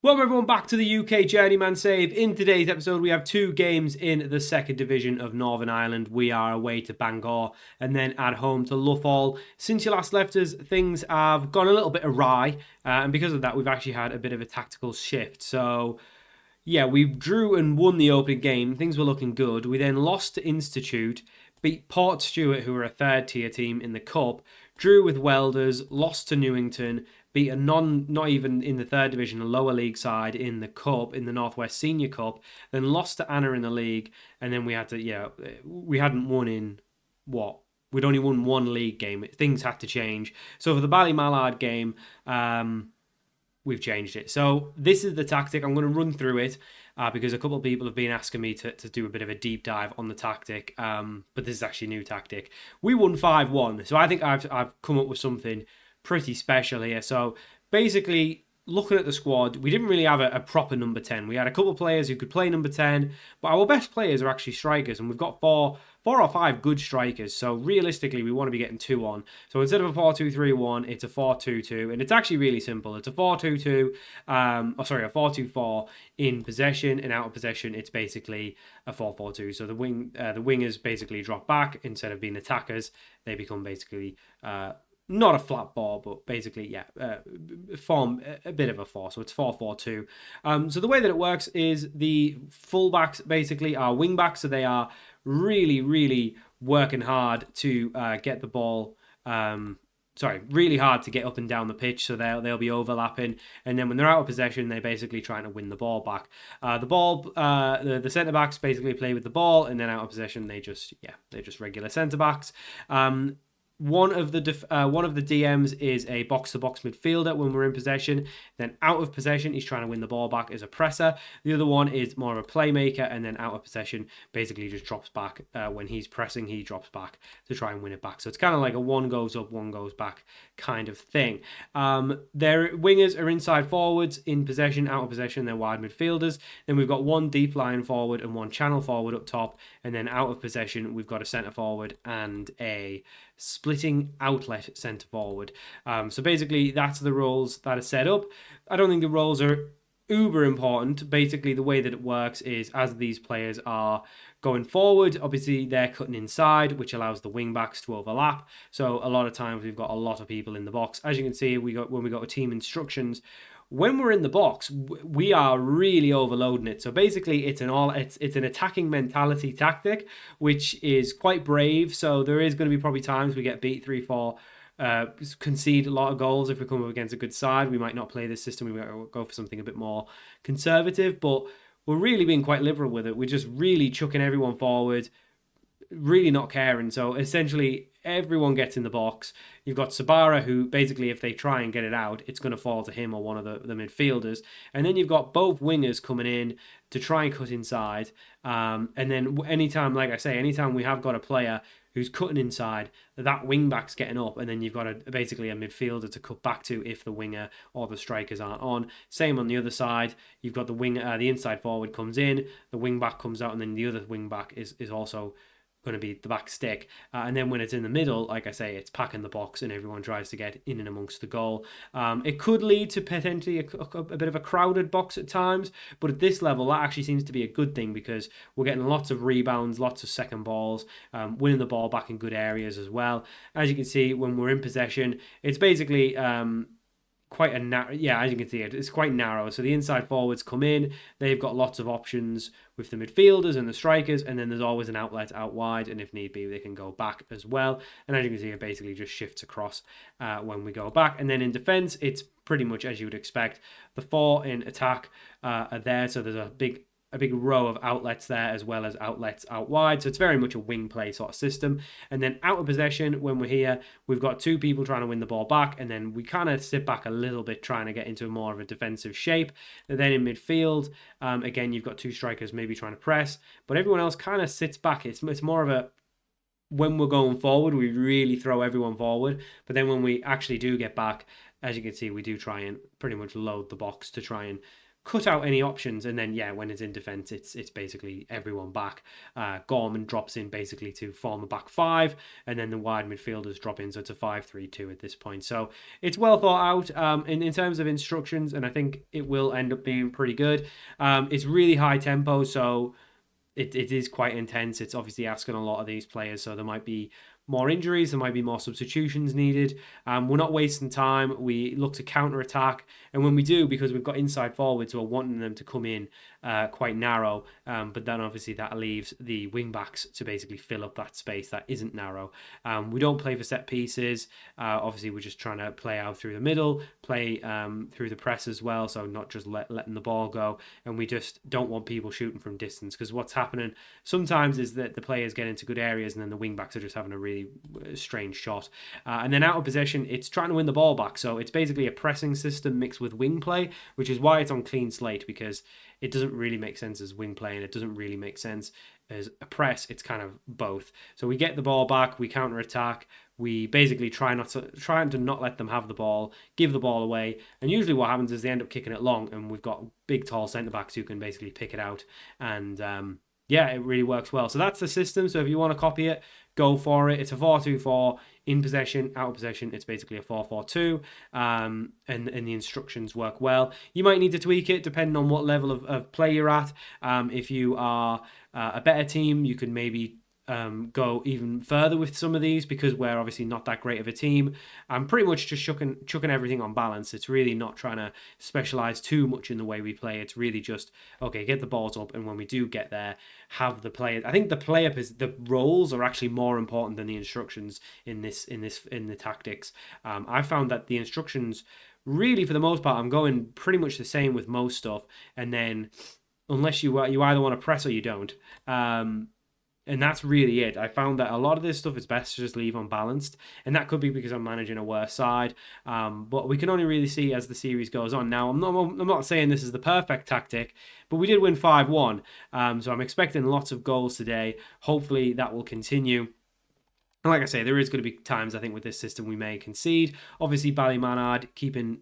Welcome everyone back to the UK Journeyman Save. In today's episode we have two games in the second division of Northern Ireland. We are away to Bangor and then at home to Loughgall. Since you last left us, things have gone a little bit awry, and because of that we've actually had a bit of a tactical shift. So yeah, we drew and won the opening game. Things were looking good. We then lost to Institute, beat Portstewart, who were a third tier team in the Cup, drew with Welders, lost to Newington, beat a not even in the third division, a lower league side in the Cup, in the Northwest Senior Cup, then lost to Anna in the league, and then we hadn't won in what? We'd only won one league game. Things had to change. So for the Ballymallard game, we've changed it. So this is the tactic. I'm going to run through it because a couple of people have been asking me to do a bit of a deep dive on the tactic, but this is actually a new tactic. We won 5-1, so I think I've come up with something pretty special here. So basically, looking at the squad, we didn't really have a proper number 10. We had a couple of players who could play number 10, but our best players are actually strikers, and we've got four or five good strikers. So realistically, we want to be getting two on. So instead of a 4-2-3-1, it's a 4-2-2, and it's actually really simple. It's a 4-2-2, a 4-2-4 in possession, and out of possession, it's basically a 4-4-2. So the wingers basically drop back instead of being attackers. They become basically not a flat ball, but basically, form a bit of a 4. So it's 4-4-2. So the way that it works is the fullbacks basically are wingbacks. So they are really, really working hard to get the ball. Really hard to get up and down the pitch. So they'll be overlapping. And then when they're out of possession, they're basically trying to win the ball back. The centre backs basically play with the ball, and then out of possession, they're just regular centre backs. One of the DMs is a box-to-box midfielder when we're in possession. Then out of possession, he's trying to win the ball back as a presser. The other one is more of a playmaker, and then out of possession, basically just drops back. When he's pressing, he drops back to try and win it back. So it's kind of like a one goes up, one goes back kind of thing. Their wingers are inside forwards, in possession, out of possession, they're wide midfielders. Then we've got one deep line forward and one channel forward up top. And then out of possession, we've got a centre forward and a splitting outlet centre forward. So basically that's the roles that are set up. I don't think the roles are uber important. Basically the way that it works is as these players are going forward, obviously they're cutting inside, which allows the wing backs to overlap. So a lot of times we've got a lot of people in the box. As you can see, when we got a team instructions, when we're in the box, we are really overloading it. So basically, it's an attacking mentality tactic, which is quite brave. So there is going to be probably times we get beat 3-4, concede a lot of goals if we come up against a good side. We might not play this system. We might go for something a bit more conservative, but we're really being quite liberal with it. We're just really chucking everyone forward, really not caring. So essentially, everyone gets in the box. You've got Sabara, who basically, if they try and get it out, it's going to fall to him or one of the midfielders. And then you've got both wingers coming in to try and cut inside. And then anytime we have got a player who's cutting inside, that wing back's getting up, and then you've got basically a midfielder to cut back to if the winger or the strikers aren't on. Same on the other side. You've got the inside forward comes in, the wing back comes out, and then the other wing back is also going to be the back stick, and then when it's in the middle, like I say, it's packing the box and everyone tries to get in and amongst the goal. It could lead to potentially a bit of a crowded box at times, but at this level that actually seems to be a good thing because we're getting lots of rebounds, lots of second balls, winning the ball back in good areas as well. As you can see, when we're in possession, it's basically quite a narrow, as you can see, it's quite narrow. So the inside forwards come in, they've got lots of options with the midfielders and the strikers, and then there's always an outlet out wide, and if need be, they can go back as well. And as you can see, it basically just shifts across when we go back. And then in defence, it's pretty much as you would expect. The 4 in attack are there, so there's a big row of outlets there as well as outlets out wide. So it's very much a wing play sort of system. And then out of possession, when we're here, we've got two people trying to win the ball back, and then we kind of sit back a little bit trying to get into more of a defensive shape. And then in midfield, again, you've got two strikers maybe trying to press, but everyone else kind of sits back. It's more of a, when we're going forward, we really throw everyone forward. But then when we actually do get back, as you can see, we do try and pretty much load the box to try and cut out any options, and then when it's in defence, it's basically everyone back. Gorman drops in basically to form a back five, and then the wide midfielders drop in, so it's a 5-3-2 at this point. So it's well thought out in terms of instructions, and I think it will end up being pretty good. It's really high tempo, so it is quite intense. It's obviously asking a lot of these players, so there might be more injuries, there might be more substitutions needed. We're not wasting time. We look to counter-attack, and when we do, because we've got inside forwards who are wanting them to come in quite narrow, but then obviously that leaves the wing-backs to basically fill up that space that isn't narrow. We don't play for set pieces. Obviously, we're just trying to play out through the middle, play through the press as well, so not just letting the ball go, and we just don't want people shooting from distance, because what's happening sometimes is that the players get into good areas and then the wing-backs are just having a really strange shot. And then out of possession, it's trying to win the ball back, so it's basically a pressing system mixed with wing play, which is why it's on clean slate, because it doesn't really make sense as wing play and it doesn't really make sense as a press. It's kind of both. So we get the ball back, we counter attack, we basically try to not let them have the ball, give the ball away, and usually what happens is they end up kicking it long, and we've got big tall centre backs who can basically pick it out, and it really works well. So that's the system. So if you want to copy it, go for it. It's a 4-2-4 in possession. Out of possession, it's basically a 4-4-2, and the instructions work well. You might need to tweak it depending on what level of play you're at. If you are a better team, you can maybe go even further with some of these, because we're obviously not that great of a team. I'm pretty much just chucking everything on balance. It's really not trying to specialize too much in the way we play. It's really just, okay, get the balls up, and when we do get there, have the players. I think the roles are actually more important than the instructions in the tactics. I found that the instructions, really for the most part, I'm going pretty much the same with most stuff, and then unless you either want to press or you don't. And that's really it. I found that a lot of this stuff is best to just leave unbalanced, and that could be because I'm managing a worse side. But we can only really see as the series goes on. Now, I'm not saying this is the perfect tactic, but we did win 5-1. So I'm expecting lots of goals today. Hopefully that will continue. And like I say, there is going to be times, I think, with this system we may concede. Obviously, Ballymanard keeping,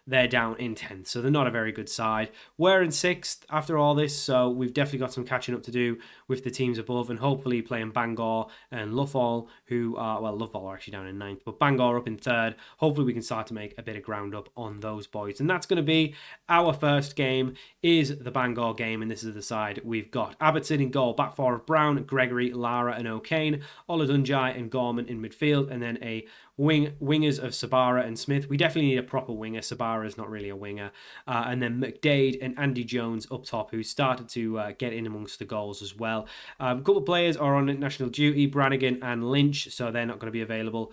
they're down in 10th, so they're not a very good side. We're in 6th after all this, so we've definitely got some catching up to do with the teams above, and hopefully playing Bangor and Loughgall, Loughgall are actually down in 9th, but Bangor up in 3rd. Hopefully we can start to make a bit of ground up on those boys, and that's going to be our first game, is the Bangor game, and this is the side we've got. Abbottson in goal, back four of Brown, Gregory, Lara and O'Kane, Oladunjai and Gorman in midfield, and then a wingers of Sabara and Smith. We definitely need a proper winger. Sabara is not really a winger. And then McDade and Andy Jones up top, who started to get in amongst the goals as well. A couple of players are on international duty, Brannigan and Lynch, so they're not going to be available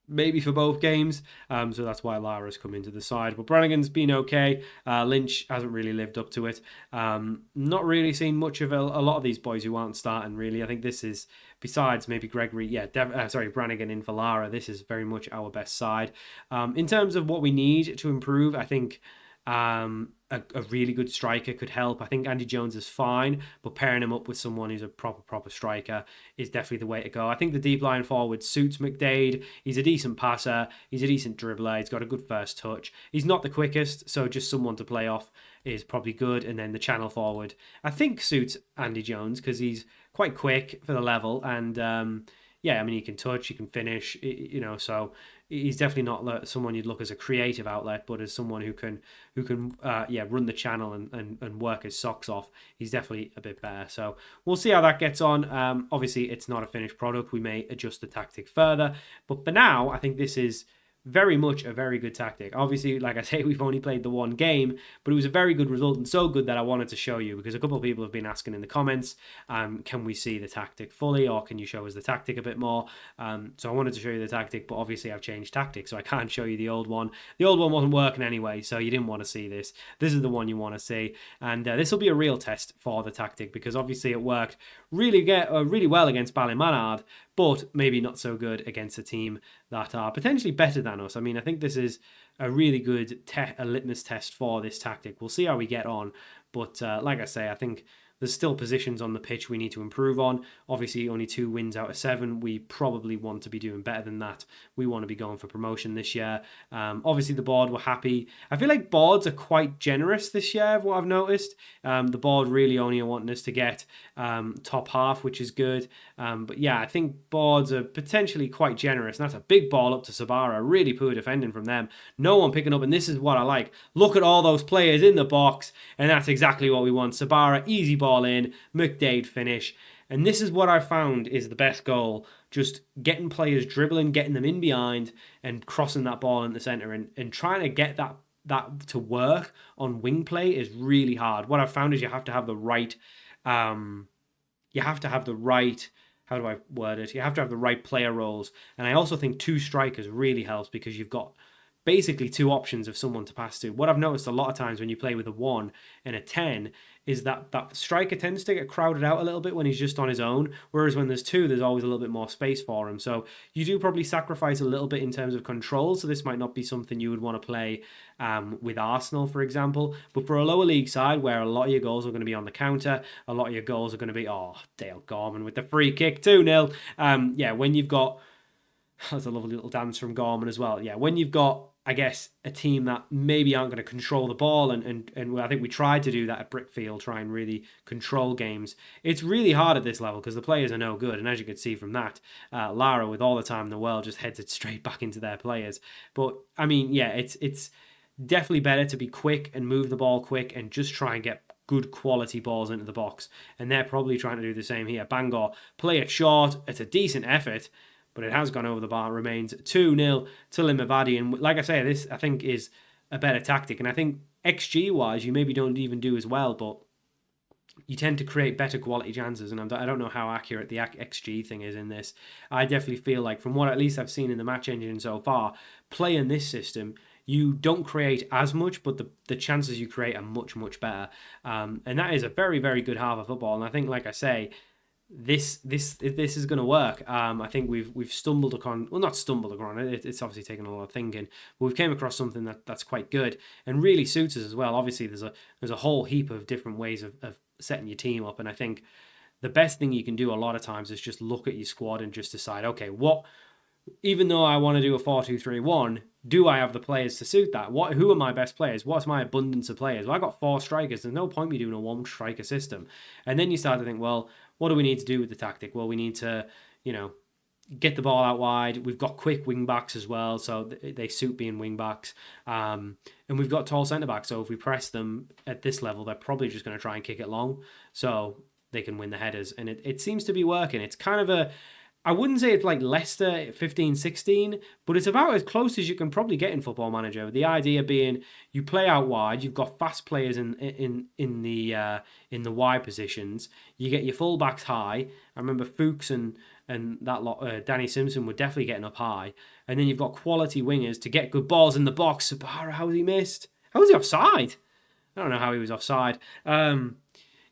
maybe for both games, so that's why Lara's come into the side. But Brannigan's been okay. Lynch hasn't really lived up to it. Not really seen much of a lot of these boys who aren't starting, really. I think this is, besides maybe Gregory, Brannigan in for Lara, this is very much our best side. In terms of what we need to improve, I think a really good striker could help. I think Andy Jones is fine, but pairing him up with someone who's a proper striker is definitely the way to go. I think the deep line forward suits McDade. He's a decent passer. He's a decent dribbler. He's got a good first touch. He's not the quickest, so just someone to play off is probably good. And then the channel forward, I think, suits Andy Jones because he's quite quick for the level. And he can touch, he can finish, so he's definitely not someone you'd look as a creative outlet, but as someone who can run the channel and work his socks off. He's definitely a bit better. So we'll see how that gets on. Obviously, it's not a finished product. We may adjust the tactic further. But for now, I think this is very much a very good tactic. Obviously, like I say, we've only played the one game, but it was a very good result, and so good that I wanted to show you, because a couple of people have been asking in the comments, can we see the tactic fully, or can you show us the tactic a bit more? So I wanted to show you the tactic, but obviously I've changed tactics, so I can't show you the old one. The old one wasn't working anyway, so you didn't want to see this. This is the one you want to see, and this will be a real test for the tactic, because obviously it worked really well against Ballymanard, but maybe not so good against a team that are potentially better than us. I mean, I think this is a really good litmus test for this tactic. We'll see how we get on. But like I say, I think There's still positions on the pitch we need to improve on. Obviously, only 2 wins out of 7. We probably want to be doing better than that. We want to be going for promotion this year. Obviously, the board were happy. I feel like boards are quite generous this year, of what I've noticed. The board really only wanting us to get top half, which is good. But yeah, I think boards are potentially quite generous. And that's a big ball up to Sabara. Really poor defending from them. No one picking up, and this is what I like. Look at all those players in the box, and that's exactly what we want. Sabara, easy ball in, McDade finish. And this is what I found is the best goal. Just getting players dribbling, getting them in behind, and crossing that ball in the centre, and trying to get that to work on wing play is really hard. What I've found is you have to have the right how do I word it? You have to have the right player roles. And I also think 2 strikers really helps, because you've got basically 2 options of someone to pass to. What I've noticed a lot of times when you play with a 1 and a 10 is that striker tends to get crowded out a little bit when he's just on his own, whereas when there's 2, there's always a little bit more space for him. So you do probably sacrifice a little bit in terms of control, so this might not be something you would want to play with Arsenal, for example. But for a lower league side, where a lot of your goals are going to be on the counter, a lot of your goals are going to be, Dale Gorman with the free kick, 2-0. When you've got, that's a lovely little dance from Gorman as well. Yeah, when you've got, I guess, a team that maybe aren't going to control the ball, and I think we tried to do that at Brickfield, try and really control games. It's really hard at this level because the players are no good, and as you could see from that, Lara, with all the time in the world, just heads it straight back into their players. But I mean, yeah, it's definitely better to be quick and move the ball quick and just try and get good quality balls into the box, and they're probably trying to do the same here. Bangor play it short. It's a decent effort, but it has gone over the bar. It remains 2-0 to LIMAVADY. And like I say, this I think is a better tactic. And I think XG-wise, you maybe don't even do as well, but you tend to create better quality chances. And I don't know how accurate the XG thing is in this. I definitely feel like, from what at least I've seen in the match engine so far, playing this system, you don't create as much, but the chances you create are much, much better. And that is a very, very good half of football. And I think, like I say, this is going to work. I think we've stumbled upon, well, not stumbled upon it, it's obviously taken a lot of thinking, but we've came across something that's quite good and really suits us as well. Obviously there's a whole heap of different ways of setting your team up, and I think the best thing you can do a lot of times is just look at your squad and just decide, okay, even though I want to do a 4-2-3-1, do I have the players to suit that? Who are my best players? What's my abundance of players? Well, I got 4 strikers. There's no point me doing a 1 striker system. And then you start to think, well, what do we need to do with the tactic? Well, we need to, get the ball out wide. We've got quick wing backs as well, so they suit being wing backs. And we've got tall centre backs, so if we press them at this level, they're probably just going to try and kick it long, so they can win the headers. And it seems to be working. It's kind of I wouldn't say it's like Leicester 15-16, but it's about as close as you can probably get in Football Manager. The idea being you play out wide, you've got fast players in the wide positions. You get your fullbacks high. I remember Fuchs and that lot, Danny Simpson were definitely getting up high. And then you've got quality wingers to get good balls in the box. Sabara, how was he missed? How was he offside? I don't know how he was offside.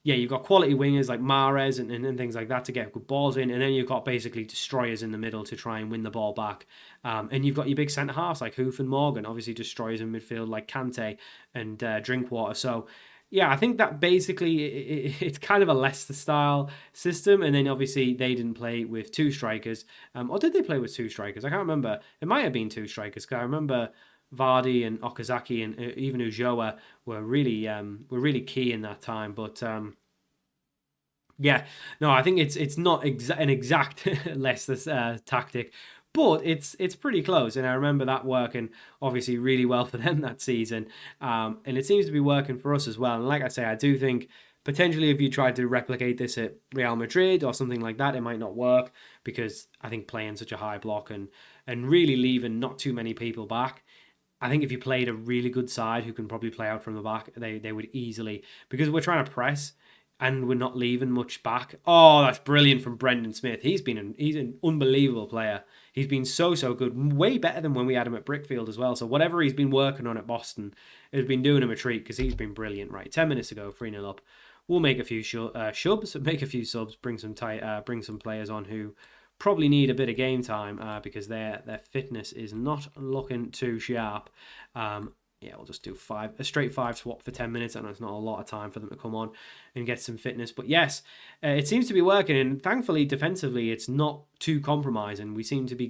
You've got quality wingers like Mahrez and things like that to get good balls in, and then you've got basically destroyers in the middle to try and win the ball back. And you've got your big centre-halves like Hoof and Morgan, obviously destroyers in midfield like Kante and Drinkwater. So, yeah, I think that basically it's kind of a Leicester-style system, and then obviously they didn't play with 2 strikers. Or did they play with 2 strikers? I can't remember. It might have been 2 strikers, because I remember Vardy and Okazaki and even Ujoa were really key in that time. But I think it's not an exact Leicester tactic, but it's pretty close. And I remember that working obviously really well for them that season, and it seems to be working for us as well. And like I say, I do think potentially if you tried to replicate this at Real Madrid or something like that, it might not work, because I think playing such a high block and really leaving not too many people back, I think if you played a really good side who can probably play out from the back, they would easily, because we're trying to press and we're not leaving much back. Oh, that's brilliant from Brendan Smith. He's an unbelievable player. He's been so good, way better than when we had him at Brickfield as well. So whatever he's been working on at Boston has been doing him a treat, because he's been brilliant. Right, 10 minutes ago, 3-0 up. We'll make a few make a few subs, bring some players on who probably need a bit of game time because their fitness is not looking too sharp. Yeah, we'll just do a straight 5 swap for 10 minutes. I know it's not a lot of time for them to come on and get some fitness. But yes, it seems to be working. And thankfully, defensively, it's not too compromising. We seem to be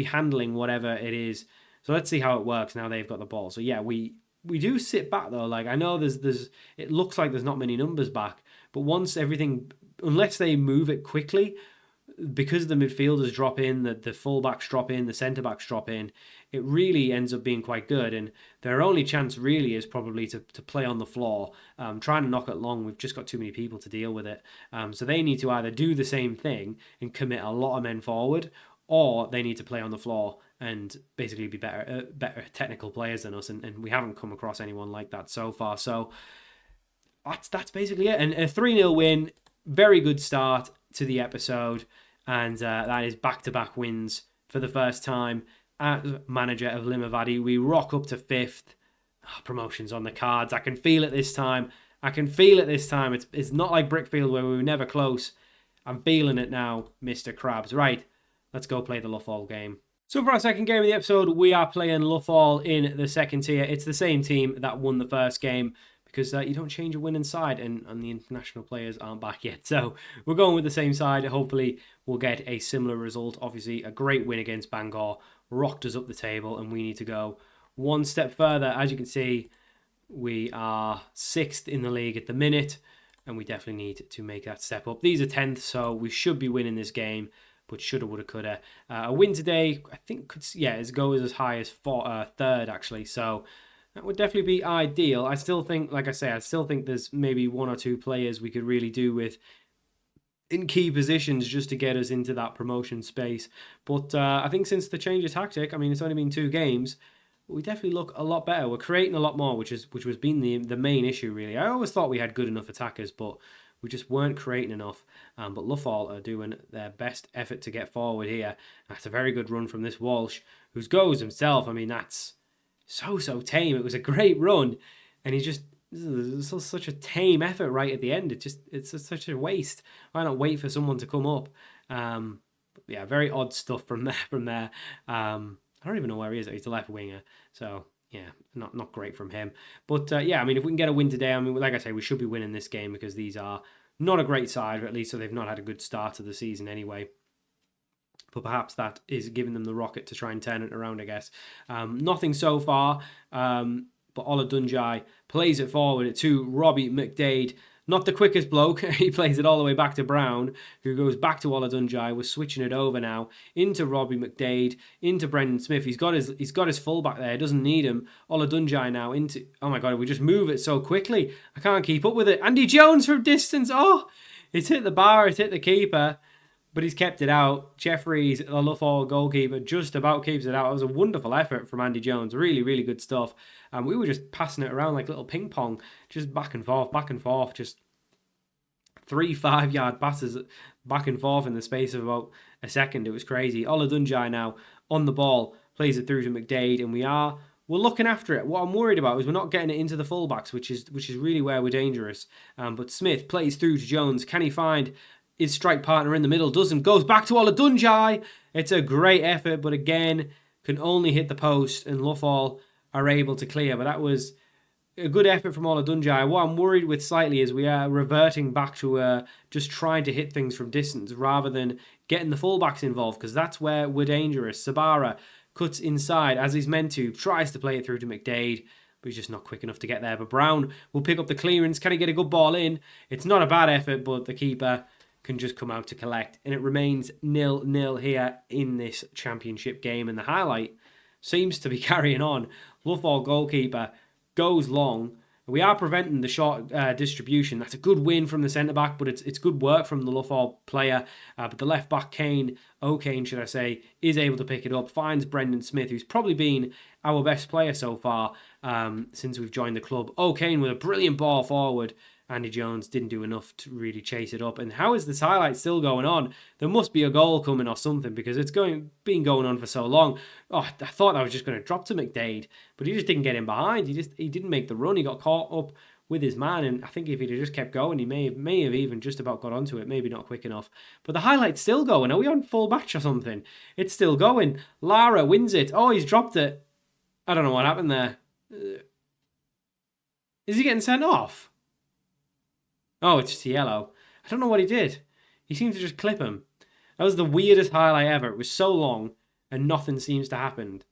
handling whatever it is. So let's see how it works now they've got the ball. So yeah, we do sit back though. Like, I know it looks like there's not many numbers back. But once unless they move it quickly, because the midfielders drop in, the fullbacks drop in, the centre-backs drop in, it really ends up being quite good. And their only chance really is probably to play on the floor, trying to knock it long. We've just got too many people to deal with it. So they need to either do the same thing and commit a lot of men forward, or they need to play on the floor and basically be better technical players than us. And we haven't come across anyone like that so far. So that's basically it. And a 3-0 win, very good start to the episode. And that is back-to-back wins for the first time as manager of LIMAVADY. We rock up to 5th. Promotion's on the cards. I can feel it this time. It's not like Brickfield where we were never close. I'm feeling it now, Mr. Krabs. Right, let's go play the Loughgall game. So for our second game of the episode, we are playing Loughgall in the second tier. It's the same team that won the first game, because you don't change a winning side, and the international players aren't back yet. So we're going with the same side. Hopefully we'll get a similar result. Obviously, a great win against Bangor rocked us up the table, and we need to go one step further. As you can see, we are 6th in the league at the minute, and we definitely need to make that step up. These are 10th, so we should be winning this game, but shoulda, woulda, coulda. A win today, I think, could go as high as 3rd, actually. So that would definitely be ideal. I still think, like I say, there's maybe 1 or 2 players we could really do with in key positions just to get us into that promotion space. But I think since the change of tactic, I mean, it's only been 2 games, but we definitely look a lot better. We're creating a lot more, which was been the main issue, really. I always thought we had good enough attackers, but we just weren't creating enough. But Loughgall are doing their best effort to get forward here. That's a very good run from this Walsh, who goes himself. I mean, that's so tame. It was a great run, and this is such a tame effort right at the end. It's such a waste. Why not wait for someone to come up? Yeah, very odd stuff from there. I don't even know where he is. He's the left winger, so yeah, not great from him. But yeah, I mean, if we can get a win today, I mean, like I say, we should be winning this game, because these are not a great side, or at least so they've not had a good start to the season anyway. But perhaps that is giving them the rocket to try and turn it around, I guess. Nothing so far, but Ola Dunjai plays it forward to Robbie McDade. Not the quickest bloke. He plays it all the way back to Brown, who goes back to Ola Dunjai. We're switching it over now into Robbie McDade, into Brendan Smith. He's got his fullback there. Doesn't need him. Ola Dunjai now into... Oh my God, we just move it so quickly. I can't keep up with it. Andy Jones from distance. Oh, it's hit the bar. It's hit the keeper. But he's kept it out. Jeffries, the Loughgall goalkeeper, just about keeps it out. It was a wonderful effort from Andy Jones. Really, really good stuff. And we were just passing it around like little ping pong, just back and forth, just 3 5-yard passes back and forth in the space of about a second. It was crazy. Ola Dunjai now on the ball, plays it through to McDade, and we're looking after it. What I'm worried about is we're not getting it into the fullbacks, which is really where we're dangerous. But Smith plays through to Jones. Can he find his strike partner in the middle? Doesn't. Goes back to Ola Dunjai. It's a great effort, but again, can only hit the post, and Loughgall are able to clear. But that was a good effort from Ola Dunjai. What I'm worried with slightly is we are reverting back to just trying to hit things from distance rather than getting the fullbacks involved, because that's where we're dangerous. Sabara cuts inside as he's meant to, tries to play it through to McDade, but he's just not quick enough to get there. But Brown will pick up the clearance. Can he get a good ball in? It's not a bad effort, but the keeper can just come out to collect. And it remains 0-0 here in this championship game. And the highlight seems to be carrying on. Loughgall goalkeeper goes long. We are preventing the short distribution. That's a good win from the centre-back, but it's good work from the Loughgall player. But the left-back, O'Kane, should I say, is able to pick it up, finds Brendan Smith, who's probably been our best player so far since we've joined the club. O'Kane with a brilliant ball forward. Andy Jones didn't do enough to really chase it up. And how is this highlight still going on? There must be a goal coming or something, because it's been going on for so long. Oh, I thought I was just going to drop to McDade, but he just didn't get in behind. He didn't make the run. He got caught up with his man, and I think if he'd have just kept going, he may have even just about got onto it. Maybe not quick enough. But the highlight's still going. Are we on full match or something? It's still going. Lara wins it. Oh, he's dropped it. I don't know what happened there. Is he getting sent off? Oh, it's just yellow. I don't know what he did. He seemed to just clip him. That was the weirdest highlight ever. It was so long and nothing seems to happen.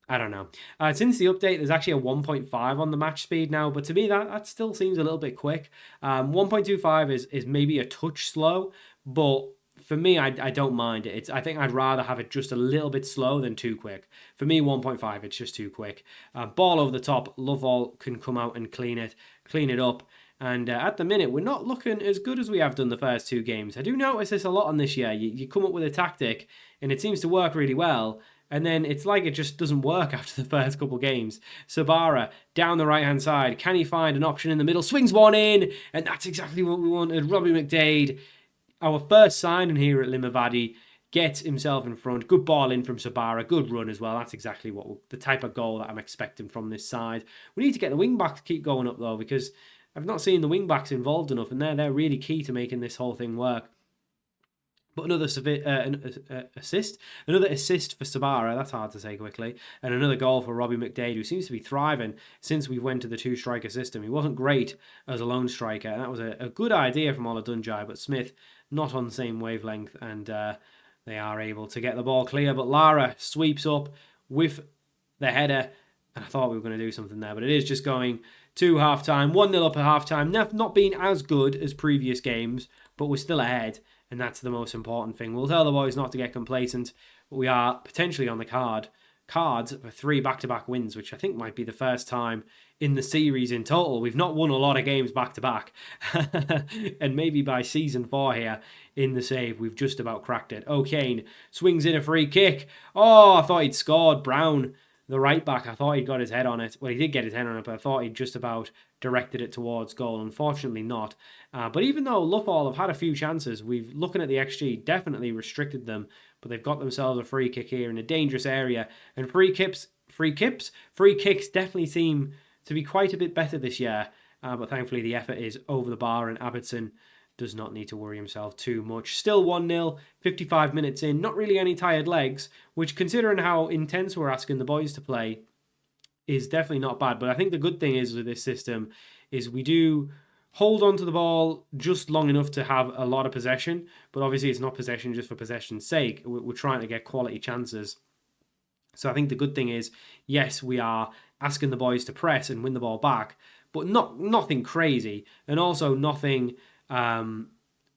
I don't know. Since the update, there's actually a 1.5 on the match speed now, but to me, that still seems a little bit quick. 1.25 is maybe a touch slow, but for me, I don't mind it. I think I'd rather have it just a little bit slow than too quick. For me, 1.5, it's just too quick. Ball over the top, Loughgall can come out and clean it up. And at the minute, we're not looking as good as we have done the first two games. I do notice this a lot on this year. You come up with a tactic, and it seems to work really well, and then it's like it just doesn't work after the first couple games. Sabara down the right-hand side. Can he find an option in the middle? Swings one in, and that's exactly what we wanted. Robbie McDade, our first signing here at LIMAVADY, gets himself in front. Good ball in from Sabara. Good run as well. That's exactly what the type of goal that I'm expecting from this side. We need to get the wing-backs to keep going up, though, because I've not seen the wing-backs involved enough, and they're really key to making this whole thing work. But another assist for Sabara, that's hard to say quickly, and another goal for Robbie McDade, who seems to be thriving since we went to the two-striker system. He wasn't great as a lone striker, and that was a good idea from Ola Dunjai, but Smith not on the same wavelength, and they are able to get the ball clear. But Lara sweeps up with the header, and I thought we were going to do something there, but it is just going to half-time. 1-0 up at half-time, not being as good as previous games, but we're still ahead. And that's the most important thing. We'll tell the boys not to get complacent, but we are potentially on the cards for 3 back-to-back wins, which I think might be the first time in the series in total. We've not won a lot of games back-to-back. And maybe by season 4 here in the save, we've just about cracked it. O'Kane swings in a free kick. Oh, I thought he'd scored. Brown, the right back, I thought he'd got his head on it. Well, he did get his head on it, but I thought he'd just about directed it towards goal. Unfortunately not. But even though Loughgall have had a few chances, we've, looking at the XG, definitely restricted them. But they've got themselves a free kick here in a dangerous area. And free kicks definitely seem to be quite a bit better this year. But thankfully the effort is over the bar, and Abbottson does not need to worry himself too much. Still 1-0, 55 minutes in. Not really any tired legs, which, considering how intense we're asking the boys to play, is definitely not bad. But I think the good thing is with this system is we do hold on to the ball just long enough to have a lot of possession. But obviously it's not possession just for possession's sake. We're trying to get quality chances. So I think the good thing is, yes, we are asking the boys to press and win the ball back, but nothing crazy. And also nothing...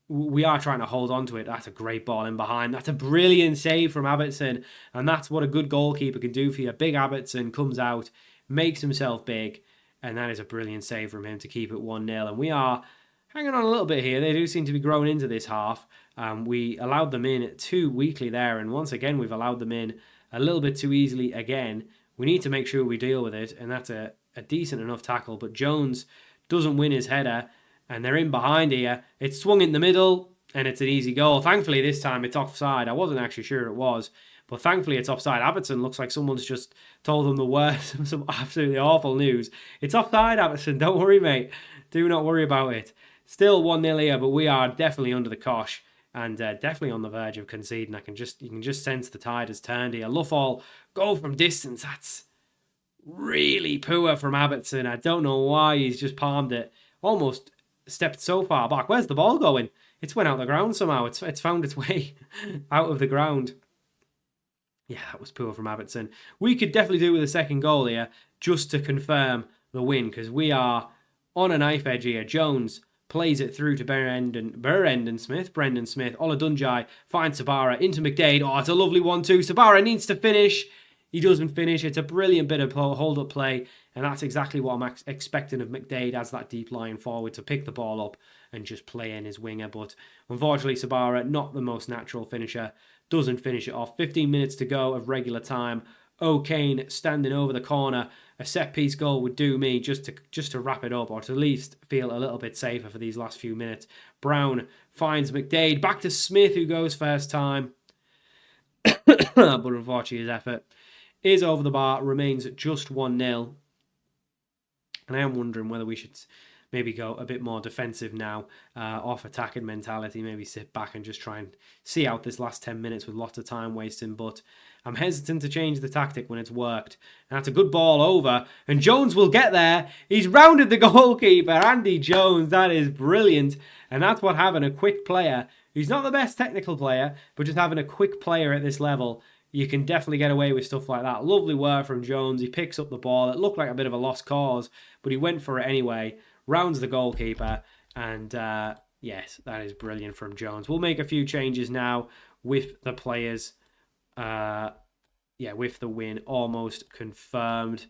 we are trying to hold on to it. That's a great ball in behind. That's a brilliant save from Abbottson. And that's what a good goalkeeper can do for you. Big Abbottson comes out, makes himself big. And that is a brilliant save from him to keep it 1-0. And we are hanging on a little bit here. They do seem to be growing into this half. We allowed them in too weakly there. And once again, we've allowed them in a little bit too easily again. We need to make sure we deal with it. And that's a decent enough tackle. But Jones doesn't win his header. And they're in behind here. It's swung in the middle, and it's an easy goal. Thankfully, this time it's offside. I wasn't actually sure it was, but thankfully it's offside. Abbottson looks like someone's just told them the worst, some absolutely awful news. It's offside, Abbottson. Don't worry, mate. Do not worry about it. Still 1-0 here, but we are definitely under the cosh and definitely on the verge of conceding. You can just sense the tide has turned here. Loughgall, goal from distance. That's really poor from Abbottson. I don't know why he's just palmed it. Almost stepped so far back. Where's the ball going? It's went out the ground somehow. It's found its way out of the ground. Yeah, that was poor from Abbottson. We could definitely do with a second goal here just to confirm the win, because we are on a knife edge here. Jones plays it through to Brendan Smith. Ola Dunjai finds Sabara into McDade. Oh, it's a lovely 1-2. Sabara needs to finish. He doesn't finish. It's a brilliant bit of hold-up play, and that's exactly what I'm expecting of McDade as that deep line forward, to pick the ball up and just play in his winger. But unfortunately, Sabara, not the most natural finisher, doesn't finish it off. 15 minutes to go of regular time. O'Kane standing over the corner. A set-piece goal would do me just to wrap it up, or to at least feel a little bit safer for these last few minutes. Brown finds McDade. Back to Smith, who goes first time. But unfortunately, his effort is over the bar, remains just 1-0. And I am wondering whether we should maybe go a bit more defensive now, off attacking mentality, maybe sit back and just try and see out this last 10 minutes with lots of time wasting. But I'm hesitant to change the tactic when it's worked. And that's a good ball over, and Jones will get there. He's rounded the goalkeeper, Andy Jones. That is brilliant, and that's what having a quick player, who's not the best technical player, but just having a quick player at this level, you can definitely get away with stuff like that. Lovely work from Jones. He picks up the ball. It looked like a bit of a lost cause, but he went for it anyway. Rounds the goalkeeper. And yes, that is brilliant from Jones. We'll make a few changes now with the players. With the win almost confirmed.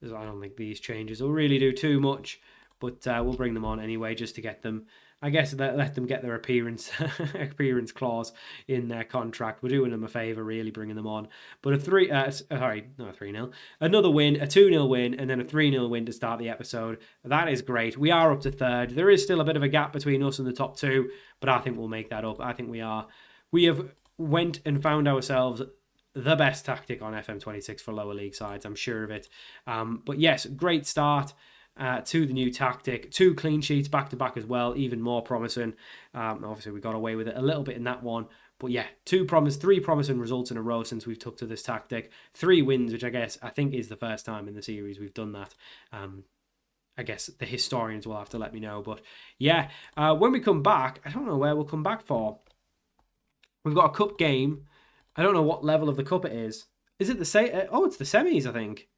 I don't think these changes will really do too much, but we'll bring them on anyway just to get them. I guess let them get their appearance clause in their contract. We're doing them a favour, really, bringing them on. But not a 3-0. Another win, a 2-0 win, and then a 3-0 win to start the episode. That is great. We are up to third. There is still a bit of a gap between us and the top two, but I think we'll make that up. I think we are. We have went and found ourselves the best tactic on FM26 for lower league sides. I'm sure of it. But yes, great start to the new tactic. 2 clean sheets back to back as well, even more promising. Obviously, we got away with it a little bit in that one, but yeah, 3 promising results in a row since we've took to this tactic. 3 wins, which I think is the first time in the series we've done that. I guess the historians will have to let me know, but yeah, when we come back, I don't know where we'll come back for. We've got a cup game. I don't know what level of the cup it is. Is it it's the semis, I think.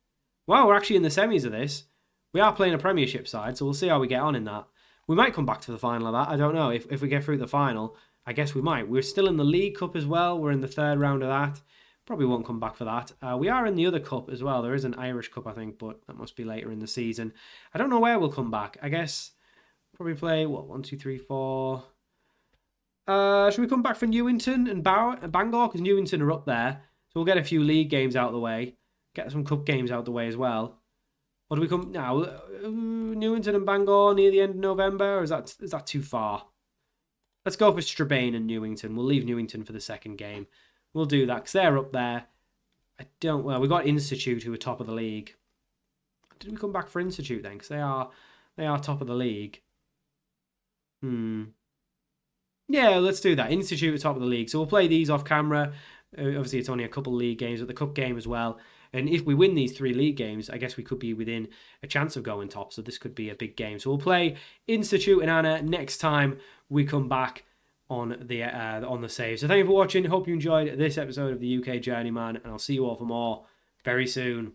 Wow, we're actually in the semis of this. We are playing a Premiership side, so we'll see how we get on in that. We might come back to the final of that. I don't know. If we get through the final, I guess we might. We're still in the League Cup as well. We're in the 3rd round of that. Probably won't come back for that. We are in the other cup as well. There is an Irish Cup, I think, but that must be later in the season. I don't know where we'll come back. I guess probably play, 1, 2, 3, 4... should we come back for Newington and Bangor? Because Newington are up there. So we'll get a few league games out of the way. Get some cup games out of the way as well. Or do we come now? Newington and Bangor near the end of November? Or is that too far? Let's go for Strabane and Newington. We'll leave Newington for the second game. We'll do that because they're up there. We got Institute who are top of the league. Did we come back for Institute then? Because they are top of the league. Yeah, let's do that. Institute at top of the league. So we'll play these off camera. Obviously, it's only a couple of league games, but the cup game as well. And if we win these 3 league games, I guess we could be within a chance of going top. So this could be a big game. So we'll play Institute and Anna next time we come back on the save. So thank you for watching. Hope you enjoyed this episode of the UK Journeyman, and I'll see you all for more very soon.